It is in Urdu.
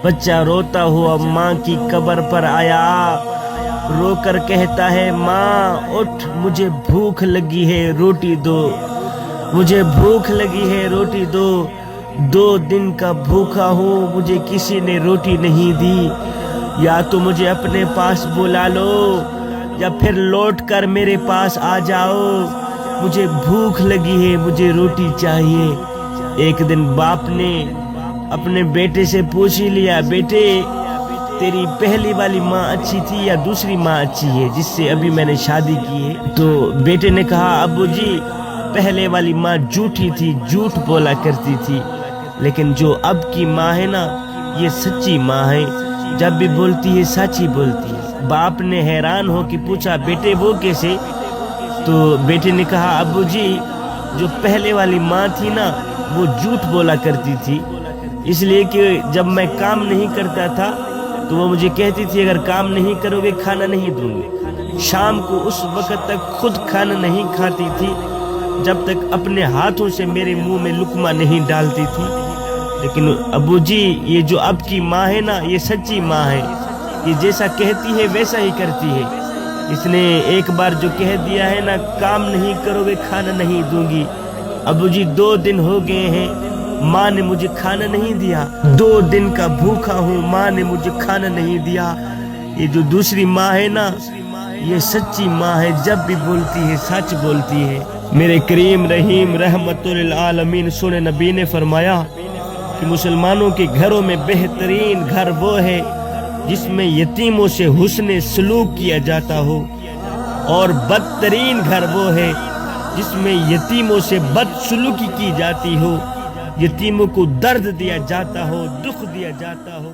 بچہ روتا ہوا ماں کی قبر پر آیا، رو کر کہتا ہے ماں اٹھ، مجھے بھوک لگی ہے روٹی دو، مجھے بھوک لگی ہے روٹی دو، 2 دن کا بھوکا ہوں، مجھے کسی نے روٹی نہیں دی، یا تو مجھے اپنے پاس بلا لو یا پھر لوٹ کر میرے پاس آ جاؤ، مجھے بھوک لگی ہے، مجھے روٹی چاہیے۔ ایک دن باپ نے اپنے بیٹے سے پوچھ ہی لیا، بیٹے تیری پہلی والی ماں اچھی تھی یا دوسری ماں اچھی ہے جس سے ابھی میں نے شادی کی ہے؟ تو بیٹے نے کہا ابو جی پہلے والی ماں جھوٹی تھی، جھوٹ بولا کرتی تھی، لیکن جو اب کی ماں ہے نا یہ سچی ماں ہے، جب بھی بولتی ہے سچ ہی بولتی ہے۔ باپ نے حیران ہو کے پوچھا بیٹے وہ کیسے؟ تو بیٹے نے کہا ابو جی جو پہلے والی ماں تھی نا وہ جھوٹ بولا کرتی تھی، اس لیے کہ جب میں کام نہیں کرتا تھا تو وہ مجھے کہتی تھی اگر کام نہیں کرو گے کھانا نہیں دوں گی۔ شام کو اس وقت تک خود کھانا نہیں کھاتی تھی جب تک اپنے ہاتھوں سے میرے منہ میں لقمہ نہیں ڈالتی تھی، لیکن ابو جی یہ جو اب کی ماں ہے نا یہ سچی ماں ہے، یہ جیسا کہتی ہے ویسا ہی کرتی ہے، اس نے ایک بار جو کہہ دیا ہے نا کام نہیں کرو گے کھانا نہیں دوں گی، ابو جی 2 دن ہو گئے ہیں ماں نے مجھے کھانا نہیں دیا، 2 دن کا بھوکا ہوں ماں نے مجھے کھانا نہیں دیا۔ یہ جو دوسری ماں ہے نا یہ سچی ماں ہے، جب بھی بولتی ہے سچ بولتی ہے۔ میرے کریم رحیم رحمت للعالمین سونے نبی نے فرمایا کہ مسلمانوں کے گھروں میں بہترین گھر وہ ہے جس میں یتیموں سے حسن سلوک کیا جاتا ہو، اور بدترین گھر وہ ہے جس میں یتیموں سے بدسلوکی کی جاتی ہو، یتیموں کو درد دیا جاتا ہو، دکھ دیا جاتا ہو۔